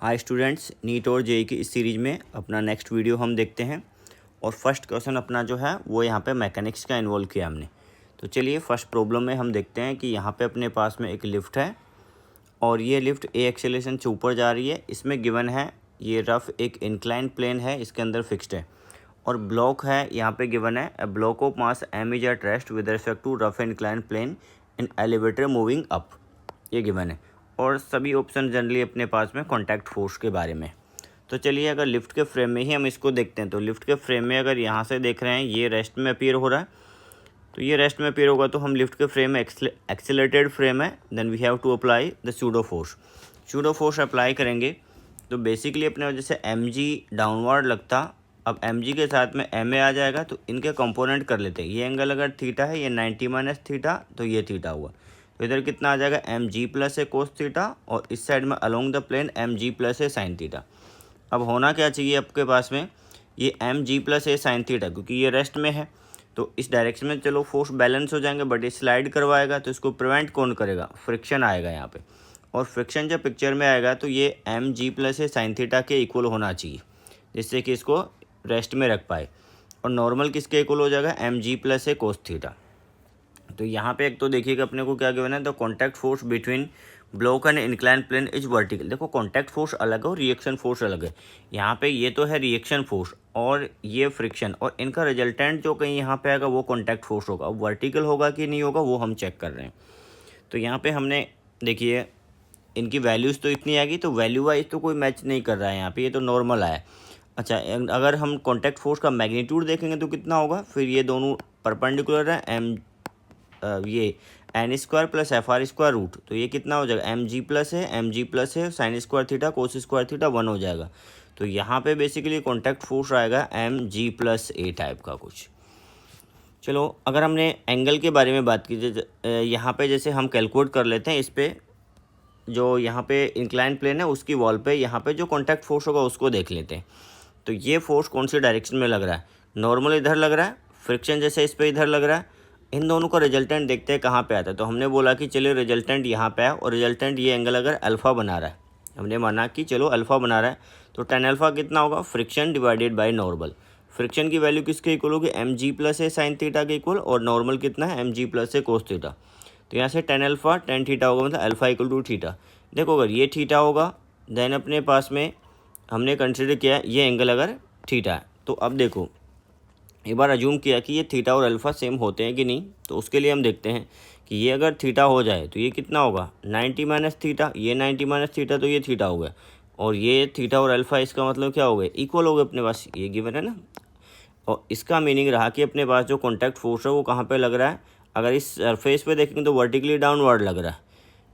Hi students, NEET और JEE की इस सीरीज़ में अपना नेक्स्ट वीडियो हम देखते हैं। और फर्स्ट क्वेश्चन अपना जो है वो यहाँ पे मैकेनिक्स का इन्वॉल्व किया हमने। तो चलिए फर्स्ट प्रॉब्लम में हम देखते हैं कि यहाँ पे अपने पास में एक लिफ्ट है और ये लिफ्ट ए एक्सेलरेशन से ऊपर जा रही है। इसमें गिवन है ये रफ एक इंक्लाइन प्लेन है, इसके अंदर फिक्स्ड है और ब्लॉक है यहाँ पे गिवन है a block of mass M is at rest with respect to rough incline plane in elevator moving up, ये गिवन है। और सभी ऑप्शन जनरली अपने पास में कॉन्टैक्ट फोर्स के बारे में। तो चलिए अगर लिफ्ट के फ्रेम में ही हम इसको देखते हैं तो लिफ्ट के फ्रेम में अगर यहाँ से देख रहे हैं ये रेस्ट में अपीयर हो रहा है, तो ये रेस्ट में अपीयर होगा तो हम लिफ्ट के फ्रेम में एक्सेलरेटेड फ्रेम है, then we have to apply the pseudo force. Pseudo force apply करेंगे तो बेसिकली अपने जैसे एम जी डाउनवर्ड लगता, अब एम जी के साथ में एम ए आ जाएगा तो इनके कंपोनेंट कर लेते हैं। ये एंगल अगर थीटा है, ये 90 माइनस थीटा, तो ये थीटा हुआ, तो इधर कितना आ जाएगा एम जी प्लस है कोस थीटा और इस साइड में along the plane M G plus है साइन थीटा। अब होना क्या चाहिए आपके पास में, ये एम जी प्लस है साइन थीटा, क्योंकि ये रेस्ट में है तो इस डायरेक्शन में चलो फोर्स बैलेंस हो जाएंगे, बट ये स्लाइड करवाएगा तो इसको प्रिवेंट कौन करेगा, फ्रिक्शन आएगा यहाँ पे। और फ्रिक्शन जब पिक्चर में आएगा तो ये एम जी प्लस है साइन थीटा के इक्वल होना चाहिए, जिससे कि इसको रेस्ट में रख पाए। और नॉर्मल किसके इक्वल हो जाएगा, एम जी प्लस है कोस थीटा। तो यहाँ पे एक तो देखिएगा अपने को क्या गिवन है, the contact force between block and incline plane is vertical. देखो कॉन्टैक्ट फोर्स अलग है और रिएक्शन फोर्स अलग है। यहाँ पे ये तो है रिएक्शन फोर्स और ये फ्रिक्शन, और इनका रिजल्टेंट जो कहीं यहाँ पे आएगा वो कॉन्टैक्ट फोर्स होगा। अब वर्टिकल होगा कि नहीं होगा वो हम चेक कर रहे हैं। तो यहाँ पे हमने देखिए इनकी वैल्यूज़ तो इतनी आएगी, तो वैल्यू वाइज तो कोई मैच नहीं कर रहा है यहाँ पे, ये तो नॉर्मल आया। अच्छा, अगर हम कॉन्टैक्ट फोर्स का मैग्नीट्यूड देखेंगे तो कितना होगा, फिर ये दोनों परपेंडिकुलर है, ये N square plus F R square root, तो ये कितना हो जाएगा, एम जी प्लस है sine square theta cos square theta 1 हो जाएगा। तो यहाँ पे बेसिकली कॉन्टैक्ट फोर्स आएगा M G plus A type का कुछ। चलो अगर हमने एंगल के बारे में बात की, यहाँ पे जैसे हम कैलकुलेट कर लेते हैं, इस पे जो यहाँ पे इंक्लाइन प्लेन है उसकी वॉल पे यहाँ पे जो कॉन्टैक्ट फोर्स होगा उसको देख लेते हैं। तो ये फोर्स कौन सी डायरेक्शन में लग रहा है, नॉर्मल इधर लग रहा है, फ्रिक्शन जैसे इस पे इधर लग रहा है। इन दोनों का रिजल्टेंट देखते हैं कहाँ पे आता है। तो हमने बोला कि चलिए रिजल्टेंट यहाँ पे है और रिजल्टेंट ये एंगल अगर अल्फ़ा बना रहा है, हमने माना कि चलो अल्फ़ा बना रहा है, तो टेन अल्फ़ा कितना होगा, friction divided by normal. Friction की वैल्यू किसके इक्वल होगी, एम जी प्लस है साइन थीटा के इक्वल, और नॉर्मल कितना है, एम जी प्लस है कोस थीटा। तो यहाँ से टेन अल्फ़ा टेन थीटा होगा, मतलब अल्फ़ा इक्वल टू थीटा। देखो अगर ये थीटा होगा देन अपने पास में हमने कंसिडर किया ये एंगल अगर थीटा है, तो अब देखो एक बार अज्यूम किया कि ये थीटा और अल्फ़ा सेम होते हैं कि नहीं। तो उसके लिए हम देखते हैं कि ये अगर थीटा हो जाए तो ये कितना होगा, 90 माइनस थीटा, ये 90 माइनस थीटा, तो ये थीटा हो गया। और ये थीटा और अल्फ़ा इसका मतलब क्या हो गया, इक्वल हो गए अपने पास, ये गिवन है ना। और इसका मीनिंग रहा कि अपने पास जो कॉन्टैक्ट फोर्स है वो कहाँ पे लग रहा है, अगर इस सरफेस पे देखेंगे तो वर्टिकली डाउनवर्ड लग रहा है।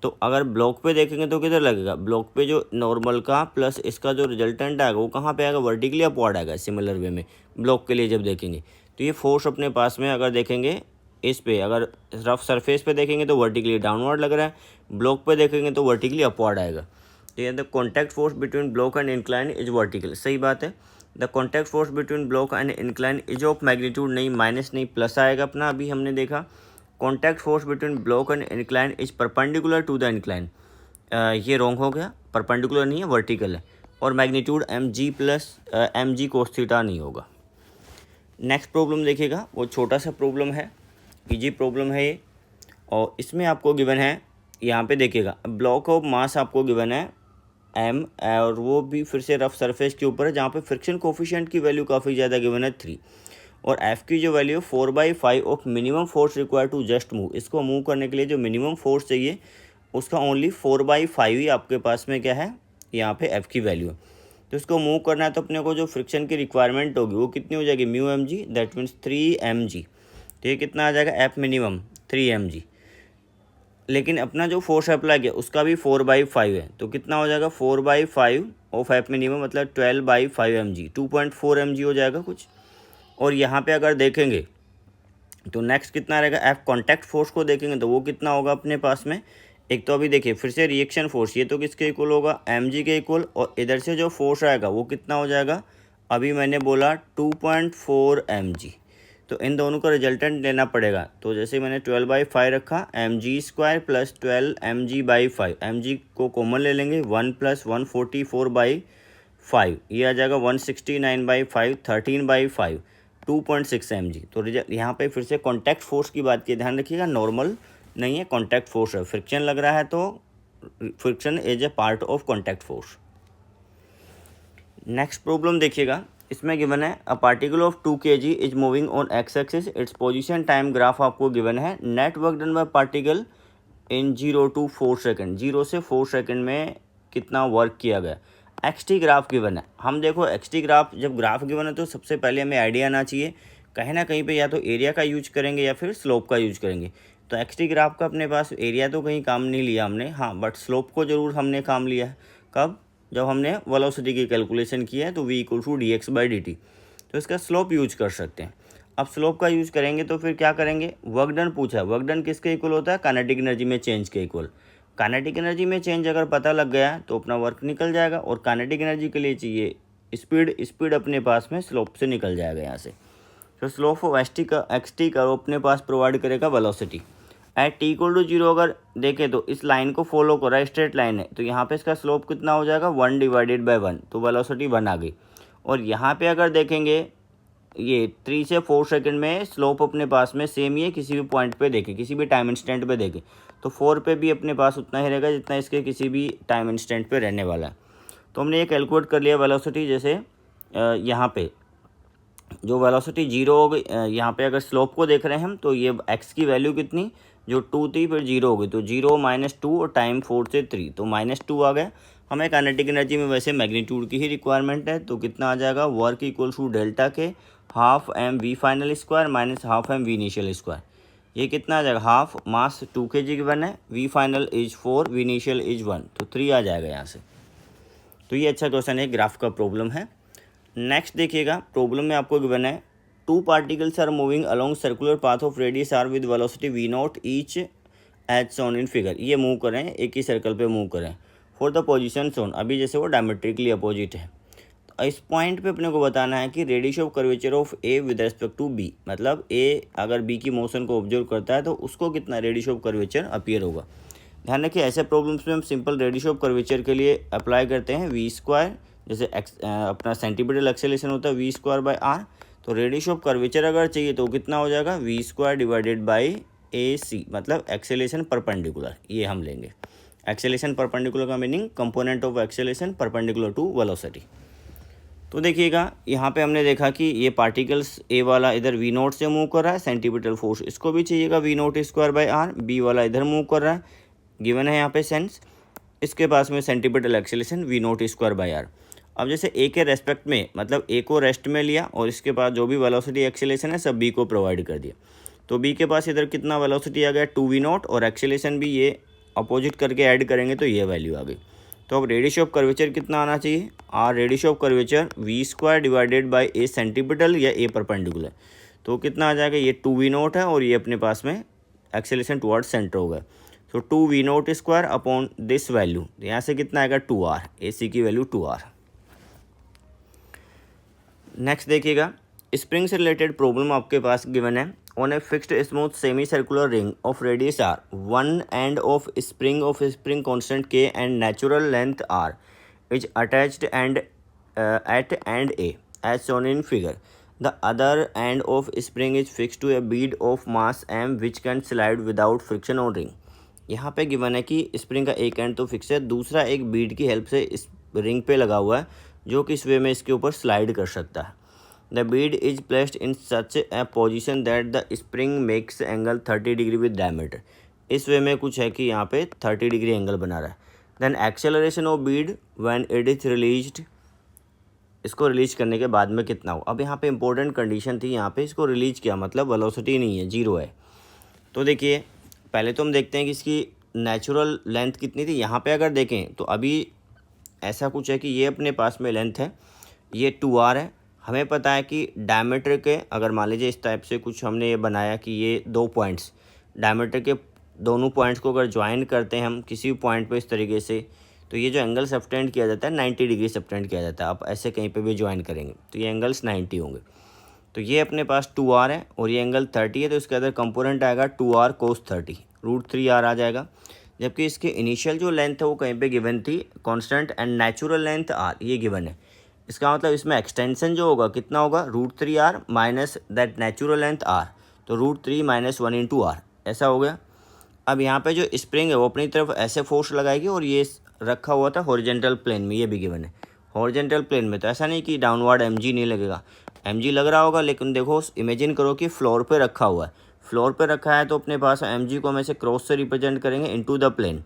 तो अगर ब्लॉक पे देखेंगे तो किधर लगेगा, ब्लॉक पे जो नॉर्मल का प्लस इसका जो रिजल्टेंट आएगा वो कहाँ पे आएगा, वर्टिकली अपवर्ड आएगा। सिमिलर वे में ब्लॉक के लिए जब देखेंगे तो ये फोर्स अपने पास में अगर देखेंगे इस पे, अगर रफ सरफेस पे देखेंगे तो वर्टिकली डाउनवर्ड लग रहा है, ब्लॉक पे देखेंगे तो वर्टिकली अपवर्ड आएगा। तो ये the contact force between block and incline is vertical, सही बात है। The contact force between block and incline is of magnitude, नहीं माइनस नहीं प्लस आएगा अपना, अभी हमने देखा। Contact force between block and incline is perpendicular to the incline, ये रॉन्ग हो गया, परपेंडिकुलर नहीं है वर्टिकल है। और magnitude M G plus M G cos theta नहीं होगा। नेक्स्ट प्रॉब्लम देखिएगा, वो छोटा सा प्रॉब्लम है, इजी प्रॉब्लम है ये। और इसमें आपको गिवन है, यहाँ पे देखिएगा ब्लॉक ऑफ मास आपको गिवन है एम, और वो भी फिर से रफ सरफेस के ऊपर है, जहाँ पे फ्रिक्शन कोफिशिएंट की वैल्यू काफ़ी ज़्यादा गिवन है 3, और एफ़ की जो value 4/5 of minimum force required to just move. इसको मूव करने के लिए जो मिनिमम फोर्स चाहिए उसका ओनली 4/5 ही आपके पास में क्या है, यहाँ पे एफ़ की वैल्यू है। तो इसको मूव करना है तो अपने को जो फ्रिक्शन की रिक्वायरमेंट होगी वो कितनी हो जाएगी, mu M G, that means 3 mg। तो ये कितना आ जाएगा, एफ मिनिमम 3 mg। लेकिन अपना जो फोर्स अप्लाई किया उसका भी 4/5 है, तो कितना हो जाएगा 4/5 ऑफ एफ मिनिमम, मतलब 12/5 mg, 2.4 mg हो जाएगा कुछ। और यहाँ पे अगर देखेंगे तो नेक्स्ट कितना रहेगा, एफ कॉन्टैक्ट फोर्स को देखेंगे तो वो कितना होगा अपने पास में। एक तो अभी देखिए फिर से रिएक्शन फोर्स, ये तो किसके इक्वल होगा, एम जी के इक्वल, और इधर से जो फोर्स आएगा वो कितना हो जाएगा, अभी मैंने बोला 2.4 mg। तो इन दोनों का रिजल्टेंट लेना पड़ेगा। तो जैसे मैंने 12/5 रखा, mg² प्लस 12 mg/5, mg को कॉमन ले लेंगे, 1 प्लस 144/5, ये आ जाएगा 169/5, 13/5, 2.6 mg। तो रिजल्ट यहाँ पे फिर से कॉन्टैक्ट फोर्स की बात की ध्यान रखिएगा, नॉर्मल नहीं है, कॉन्टैक्ट फोर्स है। फ्रिक्शन लग रहा है तो friction is a part of contact force. Next problem देखिएगा, इसमें गिवन है a particle of 2 kg is moving on x axis, its position time graph आपको गिवन है। Net work done by particle in 0 to 4 second, 0 से 4 second में कितना work किया गया। एक्स टी ग्राफ गिवन है। हम देखो एक्स टी ग्राफ, जब ग्राफ गिवन है तो सबसे पहले हमें आइडिया आना चाहिए, कहीं ना कहीं पे या तो एरिया का यूज करेंगे या फिर स्लोप का यूज करेंगे। तो एक्स टी ग्राफ का अपने पास एरिया तो कहीं काम नहीं लिया हमने, हाँ बट स्लोप को ज़रूर हमने काम लिया है। कब? जब हमने वेलोसिटी की कैलकुलेशन की है, तो v=dx/dt, तो इसका स्लोप यूज कर सकते हैं। अब स्लोप का यूज करेंगे तो फिर क्या करेंगे, वर्क डन पूछा है, वर्क डन किसके इक्वल होता है, काइनेटिक एनर्जी में चेंज के इक्वल। काइनेटिक एनर्जी में चेंज अगर पता लग गया तो अपना वर्क निकल जाएगा, और काइनेटिक एनर्जी के लिए चाहिए स्पीड, स्पीड अपने पास में स्लोप से निकल जाएगा यहाँ से। तो स्लोप ऑफ एक्स टी का अपने पास प्रोवाइड करेगा वेलोसिटी। एट t=0 अगर देखें तो इस लाइन को फॉलो कर रहा है, स्ट्रेट लाइन है, तो यहाँ पे इसका स्लोप कितना हो जाएगा, 1/1, तो वेलोसिटी 1 आ गई। और यहाँ पे अगर देखेंगे ये 3 से 4 सेकंड में स्लोप अपने पास में सेम ही है, किसी भी पॉइंट पे देखें, किसी भी टाइम इंस्टेंट पे देखें तो 4 पे भी अपने पास उतना ही रहेगा जितना इसके किसी भी टाइम इंस्टेंट पे रहने वाला है। तो हमने ये कैलकुलेट कर लिया वेलोसिटी। जैसे यहाँ पे जो वेलोसिटी 0 हो गई, यहाँ पे अगर स्लोप को देख रहे हैं हम, तो ये x की वैल्यू कितनी, जो 2 थी फिर 0 हो गई, तो 0 - 2 और टाइम 4 से 3, तो -2 आ गया। हमें काइनेटिक एनर्जी में वैसे मैग्नीट्यूड की ही रिक्वायरमेंट है, तो कितना आ जाएगा, वर्क = डेल्टा के half mv final square minus half mv initial square. ये कितना आ जाएगा, हाफ मास 2 kg गिवन है, v final is 4, v initial is 1, तो 3 आ जाएगा यहाँ से। तो ये अच्छा क्वेश्चन है, ग्राफ का प्रॉब्लम है। नेक्स्ट देखिएगा, प्रॉब्लम में आपको गिवन है 2 particles are moving along circular path of radius R with velocity v0 each as shown in figure. ये मूव कर रहे हैं, एक ही सर्कल पे मूव कर रहे हैं। फॉर द पोजीशन शोन, अभी जैसे वो डायमेट्रिकली अपोजिट है, तो इस पॉइंट पे अपने को बताना है कि radius of curvature of A with respect to B, मतलब ए अगर बी की मोशन को ऑब्जर्व करता है तो उसको कितना रेडियस ऑफ कर्वेचर अपीयर होगा। ध्यान रखिए, ऐसे प्रॉब्लम्स में हम सिंपल रेडियस ऑफ कर्वेचर के लिए अप्लाई करते हैं v², जैसे अपना सेंटीमीटर एक्सेलेरेशन होता है v²/r, तो रेडियस ऑफ कर्वेचर अगर चाहिए तो कितना हो जाएगा, v² / AC, मतलब एक्सेलेरेशन परपेंडिकुलर, ये हम लेंगे। एक्सेलेरेशन परपेंडिकुलर का meaning component of acceleration perpendicular to velocity. तो देखिएगा, यहाँ पे हमने देखा कि ये पार्टिकल्स ए वाला इधर v0 से मूव कर रहा है, सेंटीमीटर फोर्स इसको भी चाहिएगा v0² / r, बी वाला इधर मूव कर रहा है, गिवन है यहाँ पे सेंस, इसके पास में सेंटीमीटर एक्सेलेरेशन v0² / r। अब जैसे ए के रेस्पेक्ट में, मतलब ए को रेस्ट में लिया और इसके पास जो भी वेलोसिटी एक्सेलेरेशन है सब बी को प्रोवाइड कर दिया, तो बी के पास इधर कितना वेलोसिटी आ गया, 2v0, और एक्सेलेरेशन भी ये अपोजिट करके ऐड करेंगे तो ये वैल्यू आ गई। तो अब रेडियस ऑफ कर्वेचर कितना आना चाहिए, R radius of curvature v² / a centimetre या a परपेंडिकुलर, तो कितना आ जाएगा, ये 2v0 है और ये अपने पास में एक्सेलेरेशन टुवर्ड्स सेंटर होगा, तो 2v0² अपॉन दिस वैल्यू, यहाँ से कितना आएगा 2r, AC की वैल्यू 2r। नेक्स्ट देखिएगा, स्प्रिंग से रिलेटेड प्रॉब्लम आपके पास गिवन है। On a fixed smooth semi circular ring of radius r, one end of spring constant k and natural length r is attached and at end a as shown in figure. The other end of spring is fixed to a bead of mass m which can slide without friction on ring. यहाँ पे given है कि spring का एक and तो fix है, दूसरा एक बीड की हेल्प से इस रिंग पे लगा हुआ है जो कि इस वे में इसके ऊपर स्लाइड कर सकता है। The Beed is placed in such A position that the spring makes angle 30 degree with diameter. इस वे में कुछ है कि यहाँ पे 30 डिग्री एंगल बना रहा है। Then acceleration of bead when it is released, इसको रिलीज करने के बाद में कितना हो। अब यहाँ पे इंपॉर्टेंट कंडीशन थी, यहाँ पे इसको रिलीज किया मतलब वेलोसिटी नहीं है, 0 है। तो देखिए, पहले तो हम देखते हैं कि इसकी नेचुरल लेंथ कितनी थी। यहाँ पे अगर देखें तो अभी ऐसा कुछ है कि ये अपने पास में लेंथ है, ये 2r है। हमें पता है कि डायमीटर के, अगर मान लीजिए इस टाइप से कुछ हमने ये बनाया कि ये 2 पॉइंट्स, डायमीटर के दोनों पॉइंट्स को अगर ज्वाइन करते हैं हम किसी भी पॉइंट पे इस तरीके से, तो ये जो एंगल सब्टेंड किया जाता है 90 डिग्री सब्टेंड किया जाता है। आप ऐसे कहीं पे भी ज्वाइन करेंगे तो ये एंगल्स 90 होंगे। तो ये अपने पास 2r है और ये एंगल 30 है, तो इसके अंदर कंपोनेंट आएगा 2r cos 30 √3r आ जाएगा। जबकि इसके इनिशियल जो लेंथ है वो कहीं पे गिवन थी constant and natural length r, ये गिवन है। इसका मतलब इसमें एक्सटेंशन जो होगा कितना होगा √3r minus that natural length r, तो √3 - 1 × r ऐसा हो गया। अब यहाँ पे जो स्प्रिंग है वो अपनी तरफ ऐसे फोर्स लगाएगी और ये रखा हुआ था हॉरिजेंटल प्लेन में, ये भी गिवन है। हॉरिजेंटल प्लेन में तो ऐसा नहीं कि डाउनवर्ड mg नहीं लगेगा, mg लग रहा होगा, लेकिन देखो इमेजिन करो कि फ्लोर पे रखा हुआ है। फ्लोर पे रखा है तो अपने पास mg को हम ऐसे क्रॉस से रिप्रेजेंट करेंगे इनटू द प्लेन,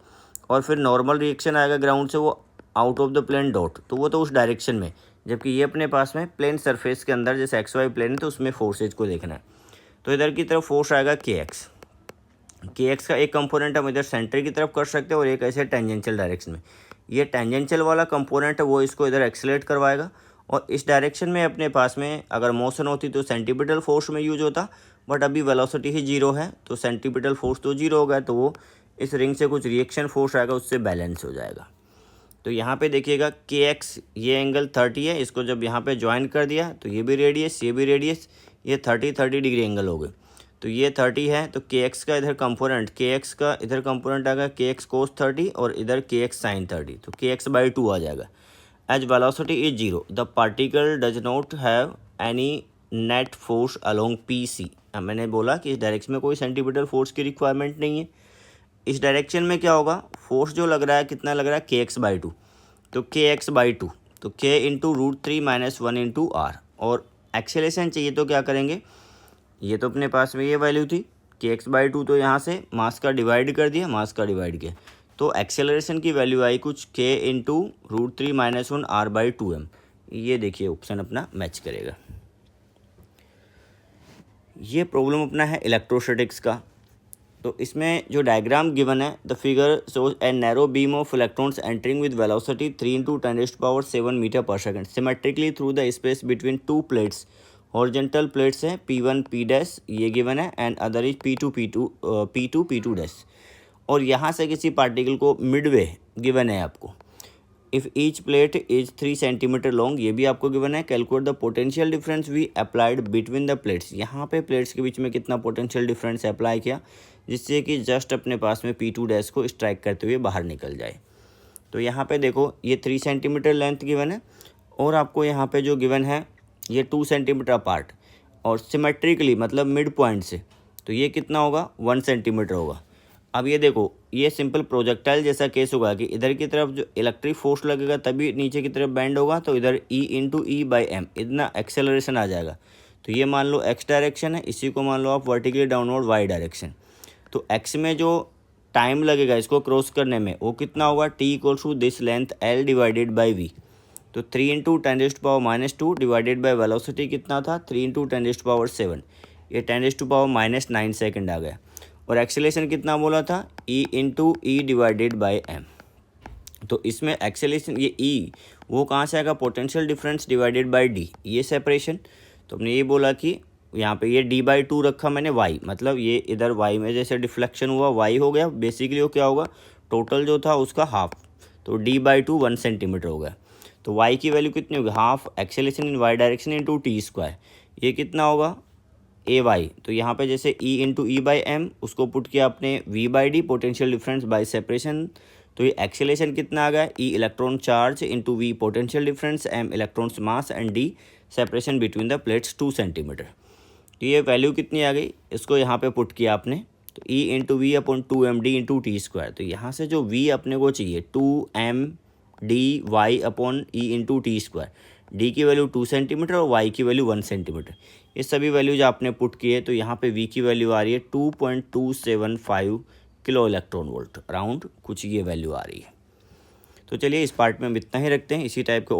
और फिर नॉर्मल रिएक्शन आएगा ग्राउंड से वो out of the plane dot, तो वो तो उस डायरेक्शन में। जबकि ये अपने पास में प्लेन सरफेस के अंदर जैसे XY प्लेन है तो उसमें फोर्सेज को देखना है। तो इधर की तरफ फोर्स आएगा kx का एक कंपोनेंट हम इधर सेंटर की तरफ कर सकते हैं और एक ऐसे टेंजेंशियल डायरेक्शन में। ये टेंजेंशियल वाला कंपोनेंट है वो इसको इधर एक्सेलरेट करवाएगा, और इस डायरेक्शन में अपने पास में अगर मोशन होती तो सेंटीपिटल फोर्स में यूज होता, बट अभी वेलोसिटी ही 0 है तो सेंटीपिटल फोर्स तो 0 हो गया, तो वो इस रिंग से कुछ रिएक्शन फोर्स आएगा उससे बैलेंस हो जाएगा। तो यहाँ पे देखिएगा kx ये एंगल 30 है, इसको जब यहाँ पे ज्वाइन कर दिया तो ये भी रेडियस ये भी रेडियस, ये 30 डिग्री एंगल हो गए। तो ये 30 है तो kx का इधर कंपोनेंट, kx का इधर कंपोनेंट आ गया kx cos 30 और इधर kx sin 30, तो kx/2 आ जाएगा। As velocity is 0 the particle does not have any net force along PC। अब मैंने बोला कि इस डायरेक्शन में कोई सेंटीमीटर फोर्स की रिक्वायरमेंट नहीं है। इस डायरेक्शन में क्या होगा, फोर्स जो लग रहा है कितना लग रहा है kx/2, तो kx/2 तो k × √3 - 1 × r, और एक्सेलेरेशन चाहिए तो क्या करेंगे, ये तो अपने पास में ये वैल्यू थी kx/2, तो यहाँ से मास का डिवाइड कर दिया, मास का डिवाइड किया, तो एक्सेलरेशन की वैल्यू आई कुछ k × √3 - 1 r/2m। ये देखिए ऑप्शन अपना मैच करेगा। ये प्रॉब्लम अपना है इलेक्ट्रोस्टैटिक्स का। तो इसमें जो डायग्राम गिवन है, the figure shows a narrow beam of electrons entering with velocity 3 × 10⁻7 metre per second symmetrically through the space between two plates. Horizontal plates हैं P1 P' ये गिवन है, and other is P2 P2'। और यहाँ से किसी particle को Midway given है आपको। If each plate is 3 centimetre long, ये भी आपको गिवन है। Calculate the potential difference V applied between the plates. यहाँ पे प्लेट्स के बीच में कितना पोटेंशियल डिफरेंस अप्लाई किया जिससे कि जस्ट अपने पास में P2' को स्ट्राइक करते हुए बाहर निकल जाए। तो यहाँ पे देखो ये 3 सेंटीमीटर लेंथ गिवन है, और आपको यहाँ पे जो गिवन है ये 2 सेंटीमीटर अपार्ट, और सिमेट्रिकली मतलब मिड पॉइंट से, तो ये कितना होगा 1 सेंटीमीटर होगा। अब ये देखो ये सिंपल प्रोजेक्टाइल जैसा केस होगा कि इधर की तरफ जो इलेक्ट्रिक फोर्स लगेगा तभी नीचे की तरफ बेंड होगा, तो इधर E × E/m इतना एक्सेलरेशन आ जाएगा। तो ये मान लो x डायरेक्शन है, इसी को मान लो आप वर्टिकली डाउनवर्ड y डायरेक्शन। तो x में जो टाइम लगेगा इसको क्रॉस करने में वो कितना होगा, t = this length L divided by v। तो 3 × 10⁻2 डिवाइडेड बाई वेलोसिटी कितना था 3 × 10⁻7, ये 10⁻−9 सेकंड आ गया। और एक्सेलेरेशन कितना बोला था E × E divided by m। तो इसमें एक्सेलेरेशन ये E वो कहाँ से आएगा, potential difference divided by d, ये सेपरेशन। तो हमने ये बोला कि यहाँ पे ये d/2 रखा मैंने y, मतलब ये इधर y में जैसे डिफ्लेक्शन हुआ y हो गया, बेसिकली वो क्या होगा टोटल जो था उसका हाफ, तो d/2 1 सेंटीमीटर हो गया। तो y की वैल्यू कितनी होगी, हाफ एक्सेलेरेशन इन y डायरेक्शन × t², ये कितना होगा ay। तो यहाँ पे जैसे E × E/m उसको पुट किया आपने v/d potential difference bye separation, तो ये एक्सेलेरेशन कितना आ गया E electron charge × v potential difference, m electrons mass and d separation between the plates 2 centimetre. तो ये वैल्यू कितनी आ गई, इसको यहाँ पे पुट किया आपने, तो E × v/2md × t²। तो यहाँ से जो v अपने को चाहिए 2mdy/E × t², d की वैल्यू 2 सेंटीमीटर और y की वैल्यू 1 सेंटीमीटर। ये सभी वैल्यूज आपने पुट किए, तो यहाँ पे v की वैल्यू आ रही है 2.275 किलो इलेक्ट्रॉन वोल्ट अराउंड, कुछ ये वैल्यू आ रही है। तो चलिए इस पार्ट में हम इतना ही रखते हैं, इसी टाइप के